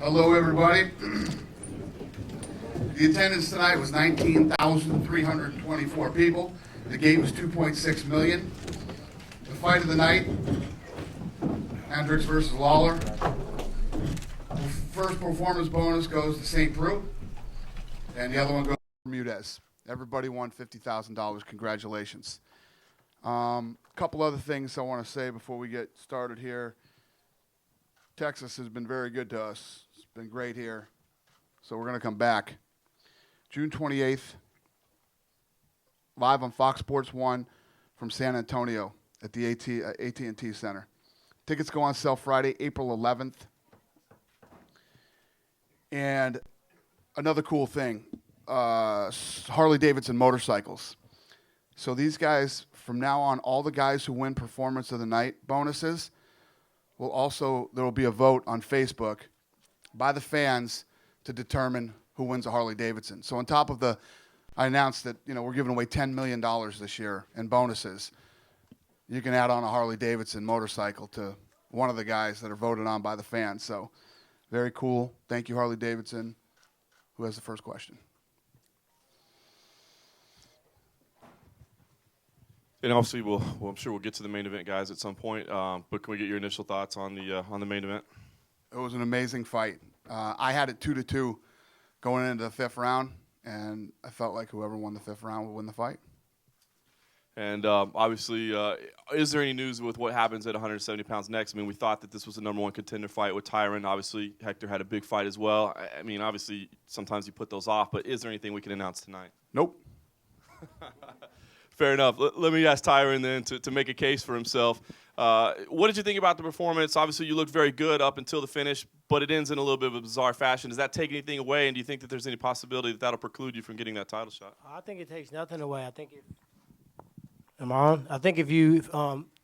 Hello, everybody. The attendance tonight was 19,324 people. The gate was 2.6 million. The fight of the night, Hendricks versus Lawler. First performance bonus goes to St. Preux, and the other one goes to Bermudez. Everybody won $50,000. Congratulations. Couple other things I want to say before we get started here. Texas has been very good to us. It's been great here. So we're going to come back. June 28th, live on Fox Sports 1 from San Antonio at the AT&T Center. Tickets go on sale Friday, April 11th. And another cool thing, Harley-Davidson motorcycles. So these guys, from now on, all the guys who win Performance of the Night bonuses, there will be a vote on Facebook by the fans to determine who wins a Harley-Davidson. So on top of I announced that, we're giving away $10 million this year in bonuses. You can add on a Harley-Davidson motorcycle to one of the guys that are voted on by the fans. So very cool. Thank you, Harley-Davidson. Who has the first question? And obviously, I'm sure we'll get to the main event, guys, at some point. But can we get your initial thoughts on the main event? It was an amazing fight. I had it 2-2 going into the fifth round, and I felt like whoever won the fifth round would win the fight. And obviously, is there any news with what happens at 170 pounds next? I mean, we thought that this was the #1 contender fight with Tyron. Obviously, Hector had a big fight as well. I mean, obviously, sometimes you put those off, but is there anything we can announce tonight? Nope. Fair enough. Let me ask Tyron then to make a case for himself. What did you think about the performance? Obviously, you looked very good up until the finish, but it ends in a little bit of a bizarre fashion. Does that take anything away, and do you think that there's any possibility that that'll preclude you from getting that title shot? I think it takes nothing away. I think if you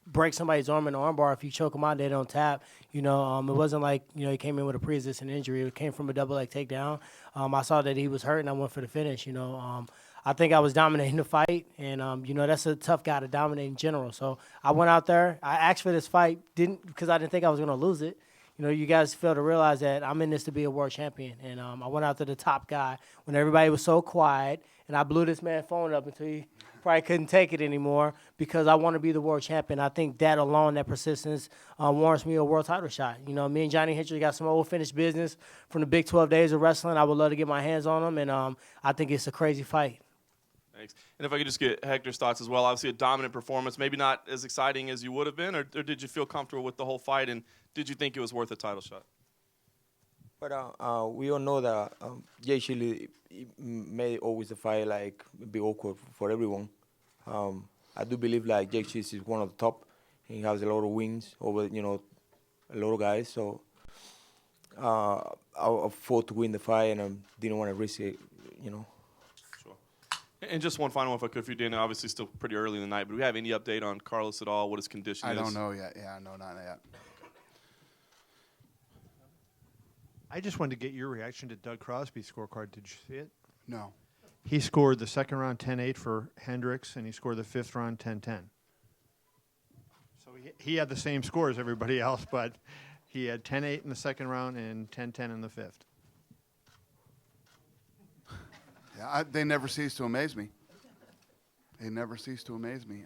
break somebody's arm in the armbar, if you choke them out, they don't tap. It wasn't like he came in with a pre-existing injury. It came from a double leg takedown. I saw that he was hurt, and I went for the finish. I think I was dominating the fight, and that's a tough guy to dominate in general. So I went out there. I asked for this fight, because I didn't think I was going to lose it. You guys fail to realize that I'm in this to be a world champion, and I went out to the top guy when everybody was so quiet, and I blew this man's phone up until he probably couldn't take it anymore because I want to be the world champion. I think that alone, that persistence, warrants me a world title shot. Me and Johnny Hendricks got some old finished business from the Big 12 days of wrestling. I would love to get my hands on them, and I think it's a crazy fight. Thanks. And if I could just get Hector's thoughts as well. Obviously, a dominant performance, maybe not as exciting as you would have been, or did you feel comfortable with the whole fight, and did you think it was worth a title shot? But we all know that H.E.A.T made always the fight be awkward for everyone. I do believe H.E.A.T is one of the top. He has a lot of wins over a lot of guys. So I fought to win the fight, and I didn't want to risk it. Sure. And just one final one, if I could, for you, Dana. Obviously, still pretty early in the night, but do we have any update on Carlos at all? What his condition is? I don't know yet. Yeah, no, not yet. I just wanted to get your reaction to Doug Crosby's scorecard. Did you see it? No. He scored the second round 10-8 for Hendricks, and he scored the fifth round 10-10. So he had the same score as everybody else, but he had 10-8 in the second round and 10-10 in the fifth. Yeah, they never cease to amaze me. They never cease to amaze me.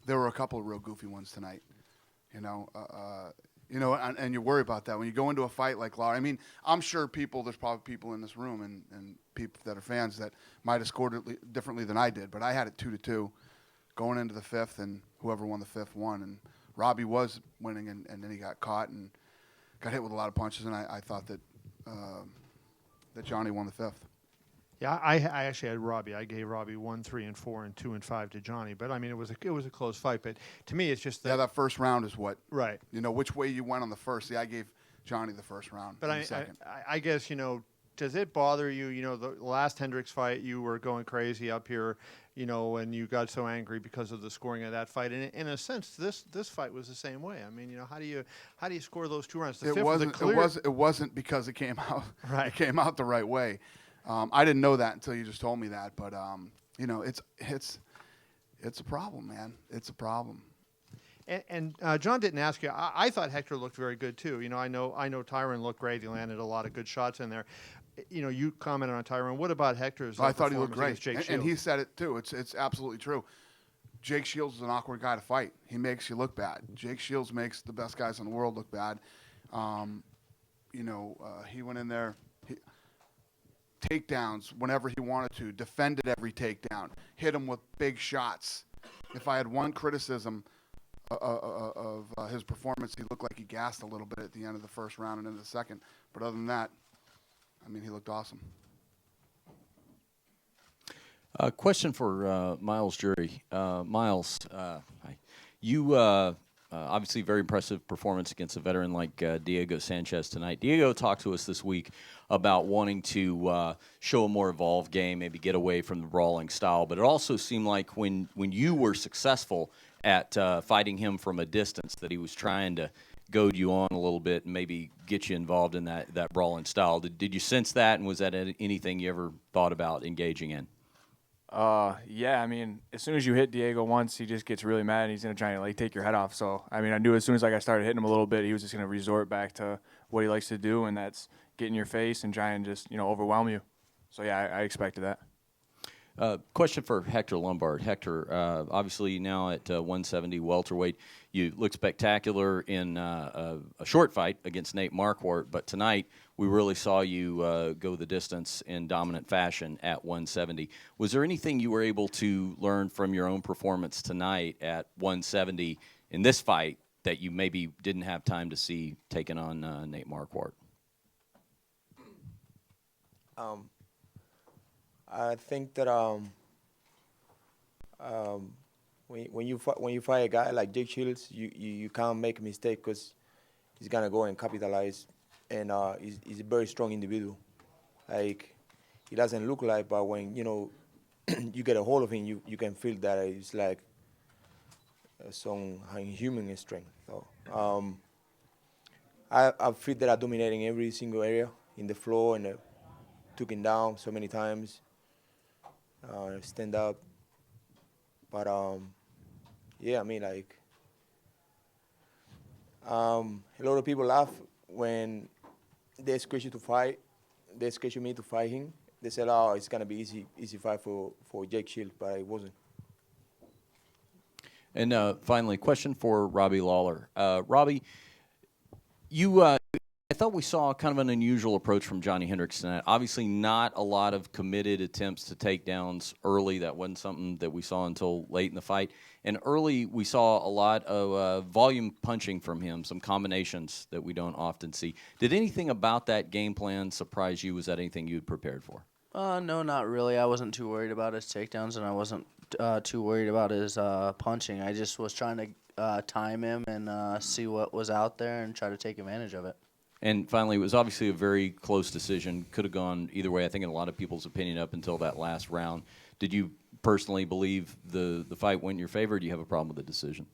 There were a couple of real goofy ones tonight. And you worry about that when you go into a fight like Lara. I mean, I'm sure there's probably people in this room and people that are fans that might have scored it differently than I did, but I had it 2-2 going into the fifth, and whoever won the fifth won. And Robbie was winning, and then he got caught and got hit with a lot of punches, and I thought that Johnny won the fifth. Yeah, I actually had Robbie. I gave Robbie 1, 3, and 4, and 2 and 5 to Johnny. But I mean, it was a close fight. But to me, it's just that. Yeah, that first round is what. Right. You know, which way you went on the first. See, I gave Johnny the first round. But and the second. I guess, does it bother you? The last Hendricks fight, you were going crazy up here, and you got so angry because of the scoring of that fight. And in a sense, this fight was the same way. I mean, how do you score those 2 rounds? The fifth was a clear. It wasn't because it came out. Right. It came out the right way. I didn't know that until you just told me that. But it's a problem, man. It's a problem. And John didn't ask you. I thought Hector looked very good too. I know Tyron looked great. He landed a lot of good shots in there. You commented on Tyron. What about Hector's? I thought he looked performance great, against Jake and he Shields? said it too. It's absolutely true. Jake Shields is an awkward guy to fight. He makes you look bad. Jake Shields makes the best guys in the world look bad. He went in there. Takedowns whenever he wanted to, defended every takedown, hit him with big shots. If I had one criticism of his performance, he looked like he gassed a little bit at the end of the first round and into the second. But other than that, I mean, he looked awesome. Question for Miles Jury. Miles, you obviously very impressive performance against a veteran like Diego Sanchez tonight. Diego talked to us this week about wanting to show a more evolved game, maybe get away from the brawling style. But it also seemed like when you were successful at fighting him from a distance, that he was trying to goad you on a little bit and maybe get you involved in that brawling style. Did you sense that, and was that anything you ever thought about engaging in? Yeah, I mean, as soon as you hit Diego once, he just gets really mad and he's going to try and take your head off. So, I mean, I knew as soon as I started hitting him a little bit, he was just going to resort back to what he likes to do, and that's get in your face and try and just, overwhelm you. So, yeah, I expected that. Question for Hector Lombard. Hector, obviously now at 170 welterweight, you look spectacular in a short fight against Nate Marquardt, but tonight we really saw you go the distance in dominant fashion at 170. Was there anything you were able to learn from your own performance tonight at 170 in this fight that you maybe didn't have time to see taking on Nate Marquardt? I think that when you fight a guy like Jake Shields, you can't make a mistake because he's gonna go and capitalize, and he's a very strong individual. Like, he doesn't look like, but when you get a hold of him, you can feel that it's like some inhuman strength. So I feel that I'm dominating every single area in the floor, and took him down so many times. Stand up, but yeah, I mean, a lot of people laugh when they schedule to fight. They schedule me to fight him. They said, "Oh, it's gonna be easy fight for Jake Shields," but it wasn't. And finally, question for Robbie Lawler. Robbie, you I thought we saw kind of an unusual approach from Johnny Hendricks tonight. Obviously not a lot of committed attempts to takedowns early. That wasn't something that we saw until late in the fight. And early we saw a lot of volume punching from him, some combinations that we don't often see. Did anything about that game plan surprise you? Was that anything you had prepared for? No, not really. I wasn't too worried about his takedowns, and I wasn't too worried about his punching. I just was trying to time him and see what was out there and try to take advantage of it. And finally, it was obviously a very close decision. Could have gone either way, I think, in a lot of people's opinion up until that last round. Did you personally believe the fight went in your favor, or do you have a problem with the decision?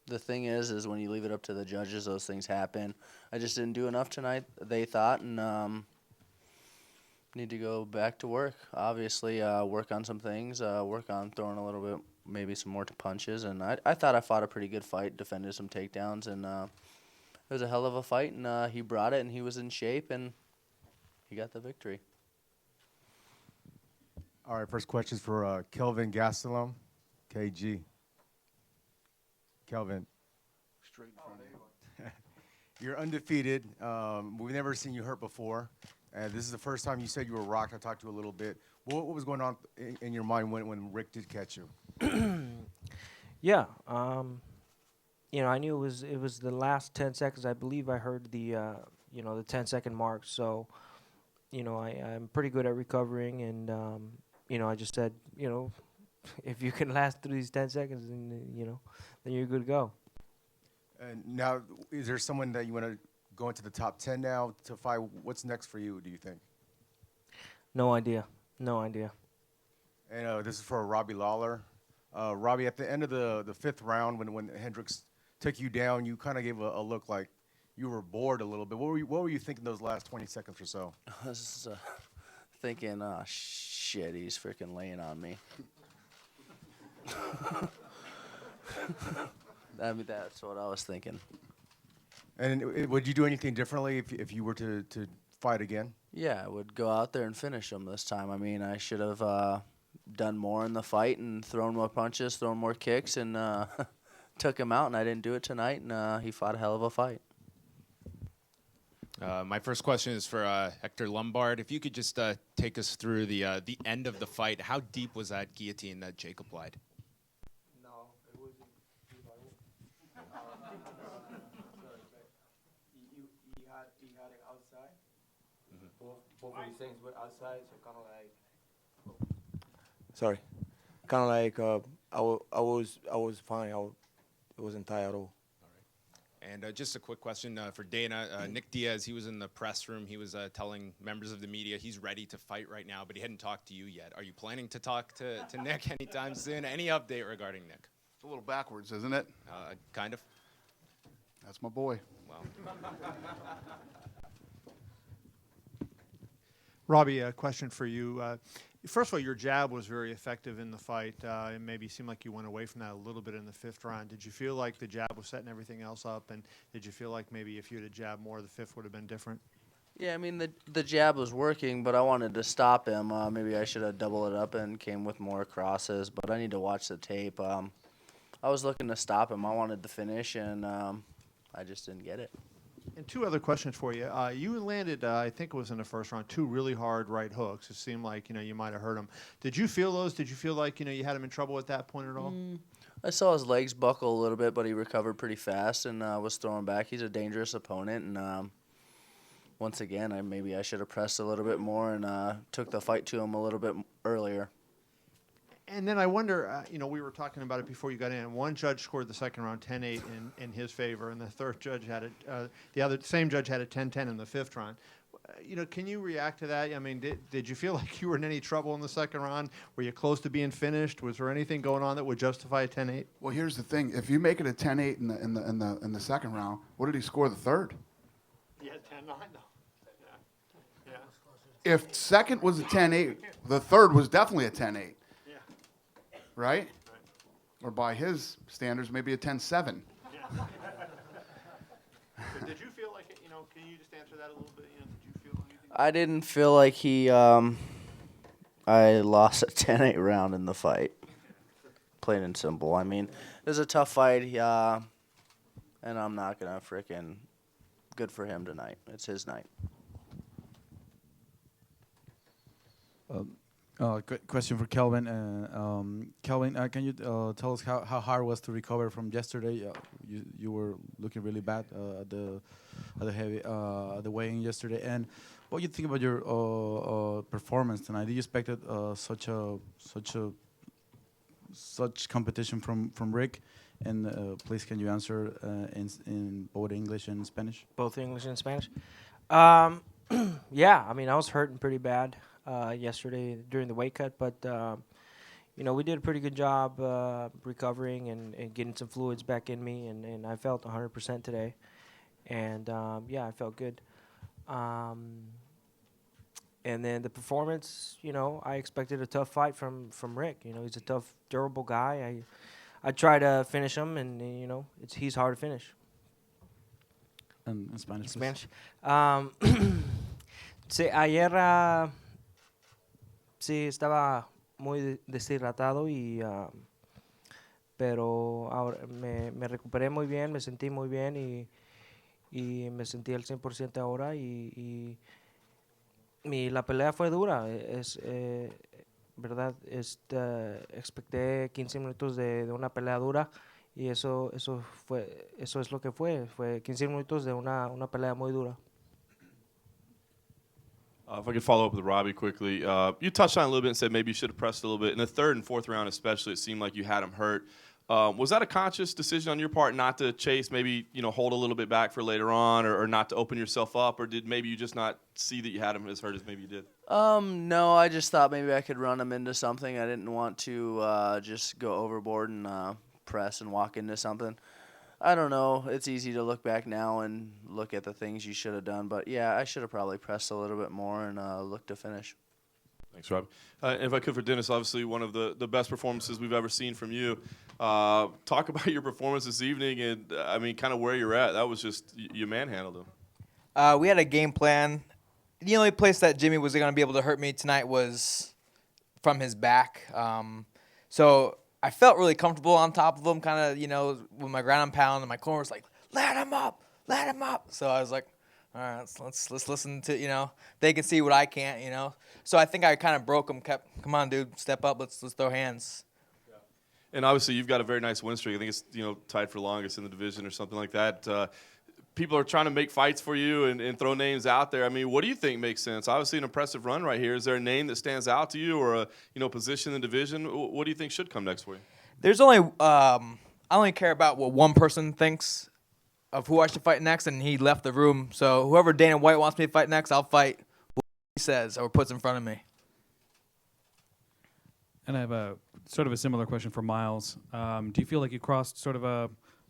The thing is when you leave it up to the judges, those things happen. I just didn't do enough tonight, they thought, and need to go back to work. Obviously, work on some things, work on throwing a little bit, maybe some more punches. And I thought I fought a pretty good fight, defended some takedowns, and it was a hell of a fight, and he brought it, and he was in shape, and he got the victory. All right, first question is for Kelvin Gastelum, KG. Kelvin. Straight in front of you. You're undefeated. We've never seen you hurt before. This is the first time you said you were rocked. I talked to you a little bit. What was going on in your mind when Rick did catch you? Yeah. I knew it was the last 10 seconds. I believe I heard the 10-second mark. So, I'm pretty good at recovering, and I just said, if you can last through these 10 seconds, then you're good to go. And now, is there someone that you want to go into the top 10 now to fight? What's next for you, do you think? No idea. No idea. And this is for Robbie Lawler. Robbie, at the end of the fifth round, when Hendricks took you down, you kind of gave a look like you were bored a little bit. What were you thinking those last 20 seconds or so? I was thinking, oh, shit, he's freaking laying on me. That's what I was thinking. And would you do anything differently if you were to fight again? Yeah, I would go out there and finish him this time. I mean, I should have done more in the fight and thrown more punches, thrown more kicks, and took him out, and I didn't do it tonight, and he fought a hell of a fight. My first question is for Hector Lombard. If you could just take us through the end of the fight, how deep was that guillotine that Jake applied? No, it wasn't. He had it outside. Both of these things were outside, so kind of like. Sorry, kind of like I was fine. It wasn't tired at all. And just a quick question for Dana. Nick Diaz, he was in the press room. He was telling members of the media he's ready to fight right now, but he hadn't talked to you yet. Are you planning to talk to Nick anytime soon? Any update regarding Nick? It's a little backwards, isn't it? Kind of. That's my boy. Well. Robbie, a question for you. First of all, your jab was very effective in the fight. It maybe seemed like you went away from that a little bit in the fifth round. Did you feel like the jab was setting everything else up? And did you feel like maybe if you had jabbed more, the fifth would have been different? Yeah, I mean, the jab was working, but I wanted to stop him. Maybe I should have doubled it up and came with more crosses, but I need to watch the tape. I was looking to stop him. I wanted the finish, and I just didn't get it. And two other questions for you. You landed, I think it was in the first round, 2 really hard right hooks. It seemed like, you might have hurt him. Did you feel those? Did you feel like, you had him in trouble at that point at all? I saw his legs buckle a little bit, but he recovered pretty fast and was throwing back. He's a dangerous opponent, and once again, maybe I should have pressed a little bit more and took the fight to him a little bit earlier. And then I wonder, we were talking about it before you got in. One judge scored the second round 10-8 in his favor, and the third judge had it. Same judge had a 10-10 in the fifth round. Can you react to that? I mean, did you feel like you were in any trouble in the second round? Were you close to being finished? Was there anything going on that would justify a 10-8? Well, here's the thing: if you make it a 10-8 in the second round, what did he score the third? He had 10-9. No. Yeah. If second was a 10-8, the third was definitely a 10-8. Right? Or by his standards, maybe a 10-7. Yeah. Did you feel like it, can you just answer that a little bit? Did you feel anything? I didn't feel like I lost a 10-8 round in the fight. Plain and simple. I mean, it was a tough fight, and I'm not going to frickin' good for him tonight. It's his night. Question for Kelvin. Kelvin, can you tell us how hard it was to recover from yesterday? You were looking really bad at the weigh-in yesterday. And what do you think about your performance tonight? Did you expect such competition from Rick? And please, can you answer in both English and Spanish? Both English and Spanish. Yeah, I mean, I was hurting pretty bad yesterday during the weight cut, but we did a pretty good job recovering and getting some fluids back in me, and I felt 100% today, and yeah, I felt good. And then the performance, I expected a tough fight from Rick. He's a tough, durable guy. I try to finish him, and he's hard to finish. And in Spanish, Spanish. Sí, ayer sí estaba muy deshidratado pero ahora me recuperé muy bien, me sentí muy bien y me sentí al 100% ahora y la pelea fue dura, verdad, expecté 15 minutos de una pelea dura y eso es lo que fue 15 minutos de una pelea muy dura. If I could follow up with Robbie quickly, you touched on it a little bit and said maybe you should have pressed a little bit. In the third and fourth round especially, it seemed like you had him hurt. Was that a conscious decision on your part not to chase, maybe hold a little bit back for later on, or not to open yourself up, or did maybe you just not see that you had him as hurt as maybe you did? No, I just thought maybe I could run him into something. I didn't want to just go overboard and press and walk into something. I don't know. It's easy to look back now and look at the things you should have done. But, yeah, I should have probably pressed a little bit more and looked to finish. Thanks, Rob. If I could for Dennis, obviously one of the best performances we've ever seen from you. Talk about your performance this evening and, kind of where you're at. That was just, you manhandled him. We had a game plan. The only place that Jimmy was going to be able to hurt me tonight was from his back. So I felt really comfortable on top of him, kind of, with my ground and pound, and my corner was like, let him up. So I was like, all right, let's listen to, they can see what I can't, So I think I kind of broke him, come on, dude, step up, let's throw hands. Yeah. And obviously you've got a very nice win streak. I think it's, tied for longest in the division or something like that. People are trying to make fights for you and throw names out there. What do you think makes sense? Obviously an impressive run right here. Is there a name that stands out to you or a position in the division? What do you think should come next for you? There's only I only care about what one person thinks of who I should fight next, and he left the room. So whoever Dana White wants me to fight next, I'll fight what he says or puts in front of me. And I have a sort of a similar question for Miles. Do you feel like you crossed sort of a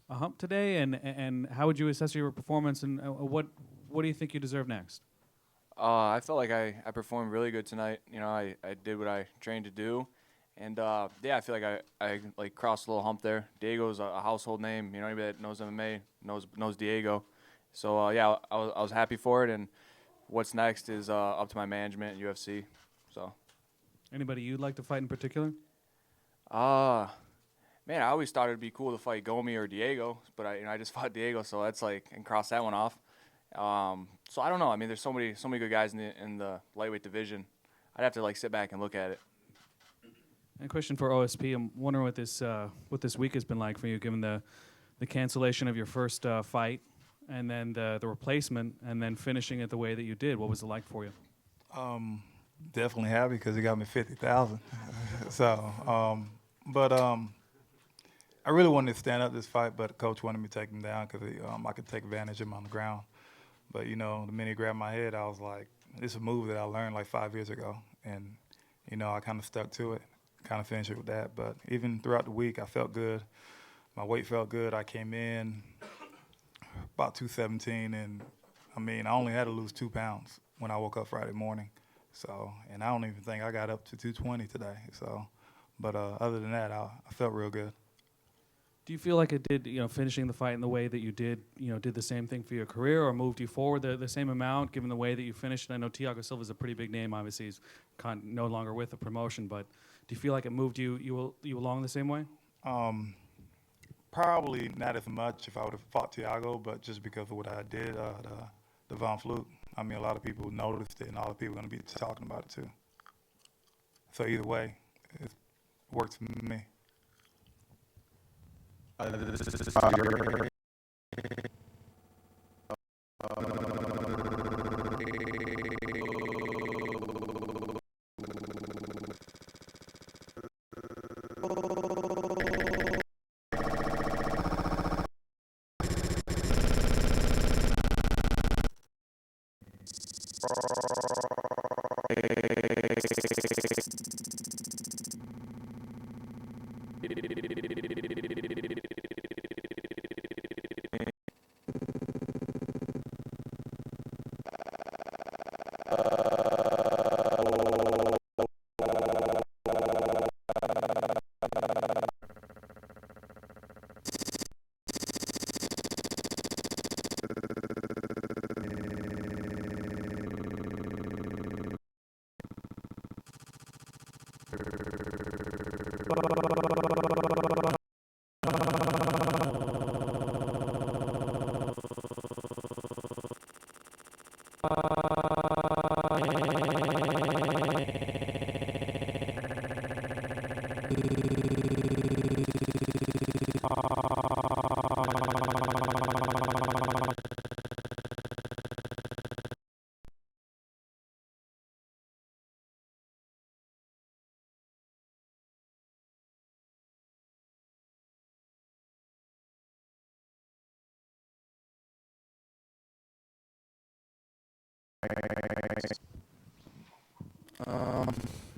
hump today, and how would you assess your performance, and what do you think you deserve next? I felt like I performed really good tonight. I did what I trained to do. And, I feel like I crossed a little hump there. Diego's a household name. Anybody that knows MMA knows Diego. So, I was happy for it. And what's next is up to my management and UFC. So, anybody you'd like to fight in particular? Man, I always thought it'd be cool to fight Gomi or Diego, but I just fought Diego, so that's and cross that one off. So I don't know. There's so many good guys in the lightweight division. I'd have to sit back and look at it. And a question for OSP. I'm wondering what this week has been like for you, given the cancellation of your first fight, and then the replacement, and then finishing it the way that you did. What was it like for you? Definitely happy because it got me 50,000. So, I really wanted to stand up this fight, but the coach wanted me to take him down because I could take advantage of him on the ground. But the minute he grabbed my head, I was like, "This is a move that I learned 5 years ago," and I kind of stuck to it. Kind of finished it with that. But even throughout the week, I felt good. My weight felt good. I came in about 217, and I only had to lose 2 pounds when I woke up Friday morning. So, and I don't even think I got up to 220 today. So, but other than that, I felt real good. Do you feel like it did, finishing the fight in the way that you did, did the same thing for your career, or moved you forward the same amount, given the way that you finished? And I know Thiago Silva's a pretty big name. Obviously, he's no longer with the promotion, but do you feel like it moved you along the same way? Probably not as much if I would have fought Thiago, but just because of what I did, the Von Flute. A lot of people noticed it, and all the people are going to be talking about it too. So either way, it works for me.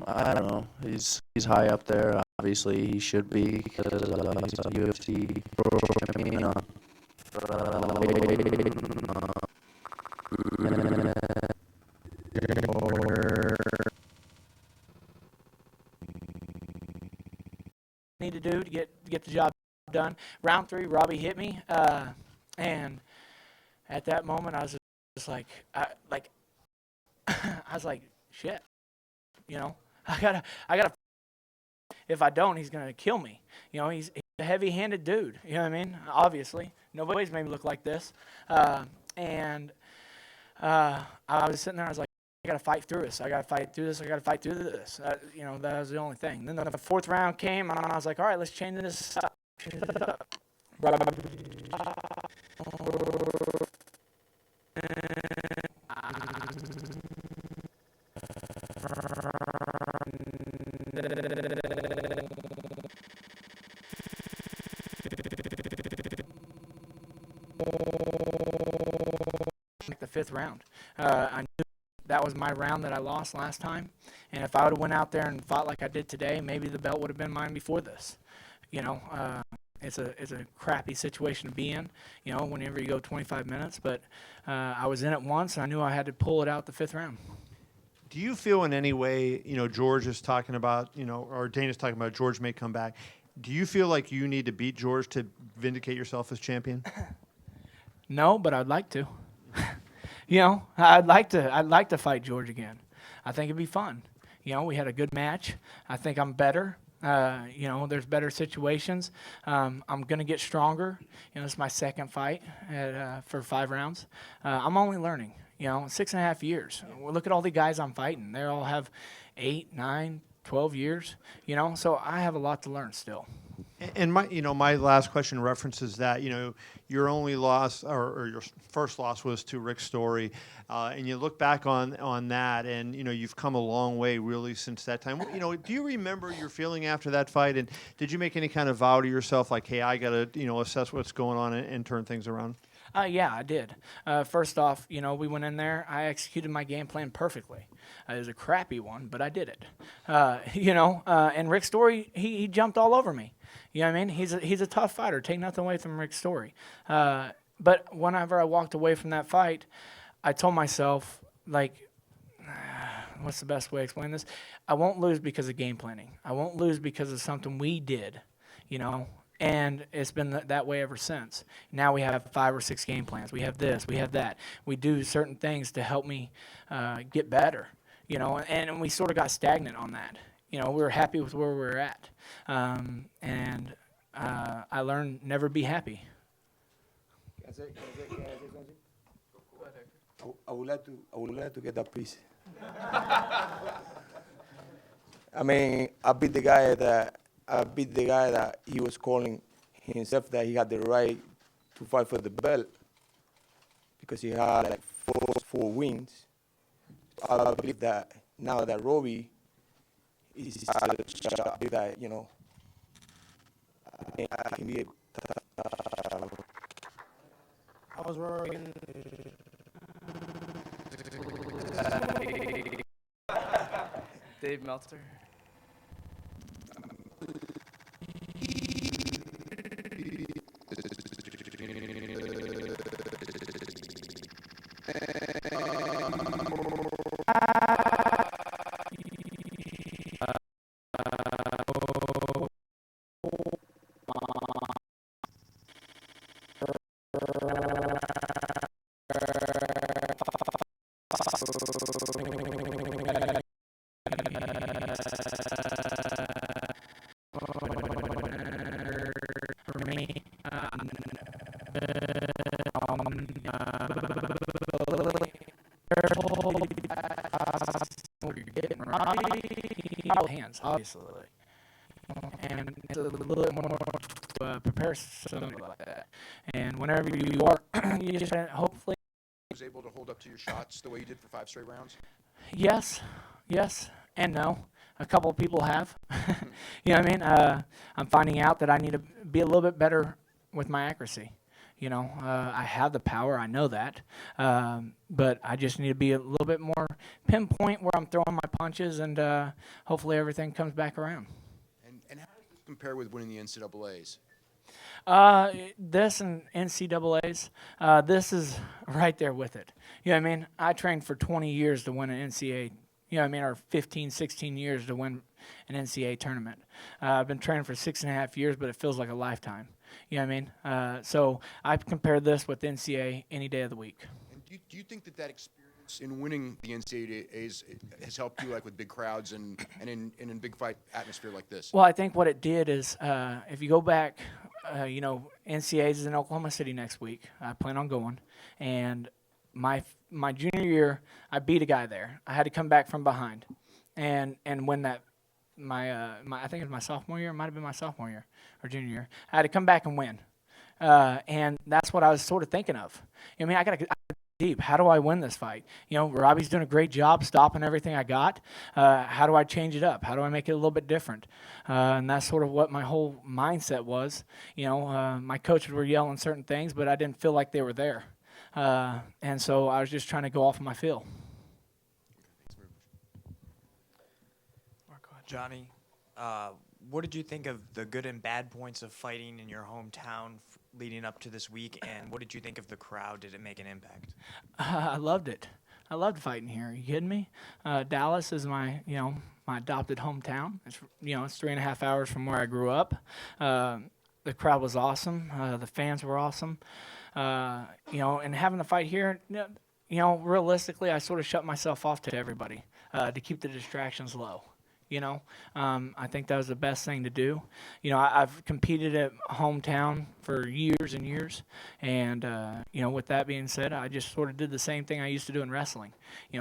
I don't know. He's high up there. Obviously, he should be because he's a UFC pro champion. Need to do to get the job done. Round 3, Robbie hit me, and at that moment, I was just like, I was like, shit, you know, I gotta. If I don't, he's gonna kill me. You know, he's a heavy-handed dude. You know what I mean? Obviously, nobody's made me look like this. And I was sitting there. I was like, I gotta fight through this. I gotta fight through this. I gotta fight through this. You know, that was the only thing. Then the 4th round came, and I was like, all right, let's change this up. The 5th round. I knew that was my round that I lost last time, and if I would have went out there and fought like I did today, maybe the belt would have been mine before this. You know, it's a crappy situation to be in. You know, whenever you go 25 minutes, but I was in it once, and I knew I had to pull it out the 5th round. Do you feel in any way, you know, George is talking about, you know, or Dana's talking about George may come back. Do you feel like you need to beat George to vindicate yourself as champion? No, but I'd like to. You know, I'd like to fight George again. I think it'd be fun. You know, we had a good match. I think I'm better. You know, there's better situations. I'm going to get stronger. You know, it's my 2nd fight for 5 rounds. I'm only learning. You know, 6.5 years. Well, look at all the guys I'm fighting. They all have 8, 9, 12 years. You know, so I have a lot to learn still. And my last question references that, you know, your only loss or your first loss was to Rick Story, and you look back on that, and you know you've come a long way really since that time. You know, do you remember your feeling after that fight, and did you make any kind of vow to yourself like, hey, I got to assess what's going on and turn things around? Yeah, I did. First off, you know, we went in there. I executed my game plan perfectly. It was a crappy one, but I did it. You know, and Rick Story, he jumped all over me. You know what I mean? He's a tough fighter. Take nothing away from Rick Story. But whenever I walked away from that fight, I told myself, like, what's the best way to explain this? I won't lose because of game planning. I won't lose because of something we did, you know. And it's been that way ever since. Now we have 5 or 6 game plans. We have this, we have that. We do certain things to help me get better, you know, and we sort of got stagnant on that. You know, we were happy with where we were at. And I learned never be happy. I would like to get that, please. I mean, I beat the guy that he was calling himself that he had the right to fight for the belt because he had like four wins. I believe that now that Robbie is that, you know, I can be able I was working. Dave Meltzer. Hands, obviously, and it's a little bit more to prepare something like that. And whenever you are, you just hopefully was able to hold up to your shots the way you did for 5 straight rounds. Yes, and no. A couple of people have. You know what I mean? I'm finding out that I need to be a little bit better with my accuracy. I have the power. I know that. But I just need to be a little bit more pinpoint where I'm throwing my punches, and hopefully everything comes back around. And how does this compare with winning the NCAAs? This and NCAAs, this is right there with it. You know what I mean? I trained for 20 years to win an NCAA, or 15, 16 years to win an NCAA tournament. I've been training for 6.5 years, but it feels like a lifetime. You know what I mean? So I compare this with NCAA any day of the week. And do you think that experience in winning the NCAAs has helped you, like with big crowds and in big fight atmosphere like this? Well, I think what it did is, if you go back, NCAAs is in Oklahoma City next week. I plan on going, and my junior year, I beat a guy there. I had to come back from behind, and win that. I think it was my sophomore year. It might have been my sophomore year or junior year. I had to come back and win, and that's what I was sort of thinking of. I got to deep. How do I win this fight? Robbie's doing a great job stopping everything I got. How do I change it up? How do I make it a little bit different? And that's sort of what my whole mindset was. My coaches were yelling certain things, but I didn't feel like they were there. And so I was just trying to go off of my feel. Johnny, what did you think of the good and bad points of fighting in your hometown leading up to this week, and what did you think of the crowd? Did it make an impact? I loved it. I loved fighting here. Are you kidding me? Dallas is my adopted hometown. It's 3.5 hours from where I grew up. The crowd was awesome. The fans were awesome. And having the fight here, realistically, I sort of shut myself off to everybody to keep the distractions low. I think that was the best thing to do. I've competed at hometown for years and years, and with that being said, I just sort of did the same thing I used to do in wrestling.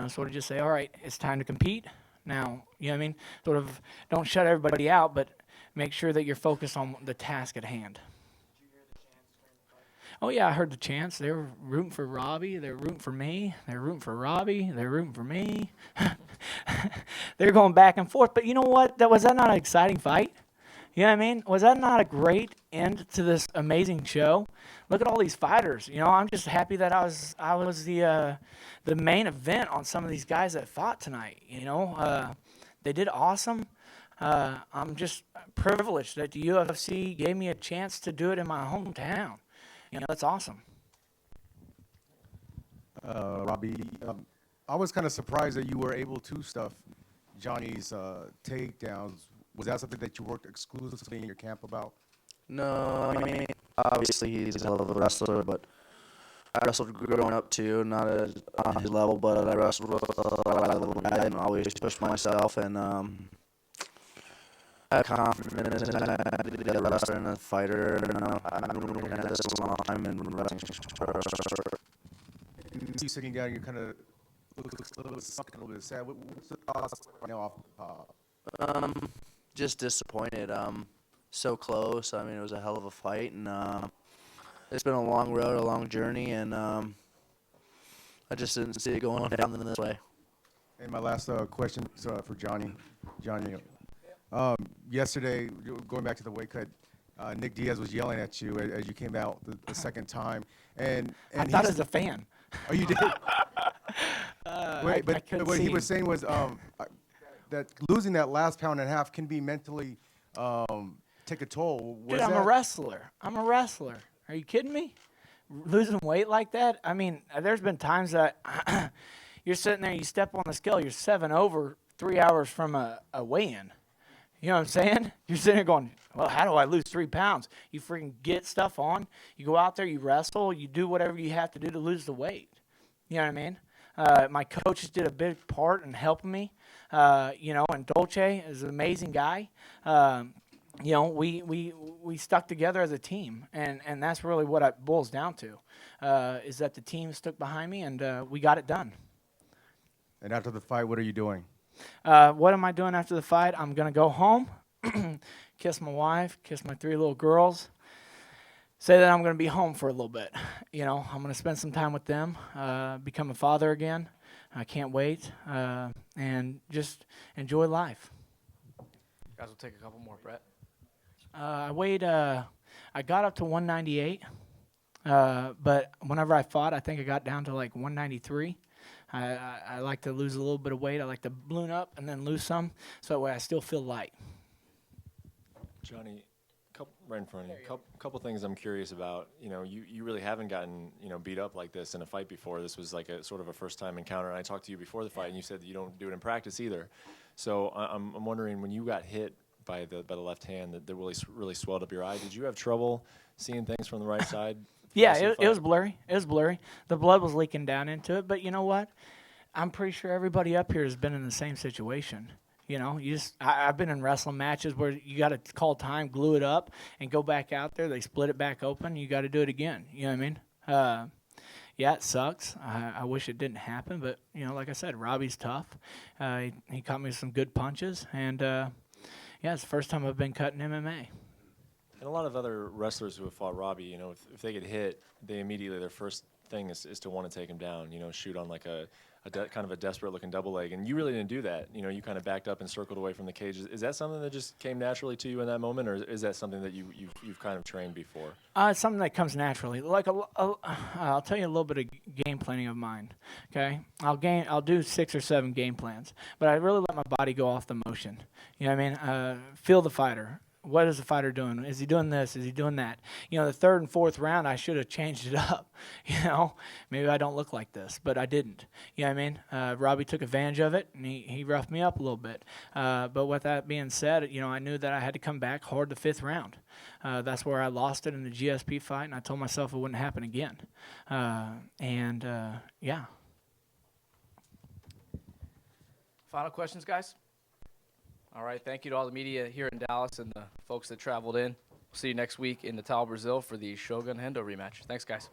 Sort of just say, all right, it's time to compete now. You know what I mean? Sort of don't shut everybody out, but make sure that you're focused on the task at hand. Oh, yeah, I heard the chants. They were rooting for Robbie. They were rooting for me. They were rooting for Robbie. They were rooting for me. They're going back and forth. But you know what? Was that not an exciting fight? You know what I mean? Was that not a great end to this amazing show? Look at all these fighters. I'm just happy that I was the main event on some of these guys that fought tonight. They did awesome. I'm just privileged that the UFC gave me a chance to do it in my hometown. That's awesome. Robbie, I was kind of surprised that you were able to stuff Johnny's takedowns. Was that something that you worked exclusively in your camp about? No, obviously he's a hell of a wrestler, but I wrestled growing up too, not on his level, but I wrestled with a lot of level guys and always pushed myself, and I have confidence in the wrestler and the fighter. I've been working at this a long time and wrestling. You sitting down, you kind of looks a little bit sucked, a little bit sad. What's the thoughts right now off? Just disappointed. So close. It was a hell of a fight, and it's been a long road, a long journey, and I just didn't see it going down this way. And my last question for Johnny. Johnny, yesterday, going back to the weight cut, Nick Diaz was yelling at you as you came out the second time, and I thought as a fan. Oh, you did? But what he was saying was that losing that last pound and a half can be mentally take a toll. Dude, I'm a wrestler. Are you kidding me? Losing weight like that? There's been times that you're sitting there, you step on the scale, you're 7 over 3 hours from a weigh-in. You know what I'm saying? You're sitting there going, well, how do I lose 3 pounds? You freaking get stuff on. You go out there, you wrestle, you do whatever you have to do to lose the weight. You know what I mean? My coaches did a big part in helping me. And Dolce is an amazing guy. We stuck together as a team, and that's really what it boils down to, is that the team stuck behind me, and we got it done. And after the fight, what are you doing? What am I doing after the fight? I'm going to go home, kiss my wife, kiss my 3 little girls, say that I'm going to be home for a little bit. I'm going to spend some time with them, become a father again. I can't wait, and just enjoy life. You guys will take a couple more, Brett. I got up to 198. But whenever I fought, I think I got down to like 193. I like to lose a little bit of weight. I like to balloon up and then lose some, so that way I still feel light. Johnny, right in front of you. Couple things I'm curious about. You know, you really haven't gotten, you know, beat up like this in a fight before. This was like a sort of a first time encounter. And I talked to you before the fight, and you said that you don't do it in practice either. So I'm wondering, when you got hit by the left hand that really swelled up your eye, did you have trouble seeing things from the right side? Yeah, it was blurry. It was blurry. The blood was leaking down into it. But you know what? I'm pretty sure everybody up here has been in the same situation. You know, I've been in wrestling matches where you got to call time, glue it up, and go back out there. They split it back open. You got to do it again. You know what I mean? Yeah, it sucks. I wish it didn't happen. But, you know, like I said, Robbie's tough. He caught me with some good punches. And, yeah, it's the first time I've been cut in MMA. And a lot of other wrestlers who have fought Robbie, you know, if they get hit, they immediately, their first thing is to want to take him down, you know, shoot on like kind of a desperate-looking double leg. And you really didn't do that. You know, you kind of backed up and circled away from the cage. Is that something that just came naturally to you in that moment, or is that something that you've kind of trained before? It's something that comes naturally. Like I'll tell you a little bit of game planning of mine. Okay, I'll do 6 or 7 game plans, but I really let my body go off the motion. You know what I mean? Feel the fighter. What is the fighter doing? Is he doing this? Is he doing that? You know, the 3rd and 4th round, I should have changed it up. You know, maybe I don't look like this, but I didn't. You know what I mean? Robbie took advantage of it, and he roughed me up a little bit. But with that being said, you know, I knew that I had to come back hard the 5th round. That's where I lost it in the GSP fight, and I told myself it wouldn't happen again. Yeah. Final questions, guys? All right, thank you to all the media here in Dallas and the folks that traveled in. We'll see you next week in Natal, Brazil for the Shogun Hendo rematch. Thanks, guys.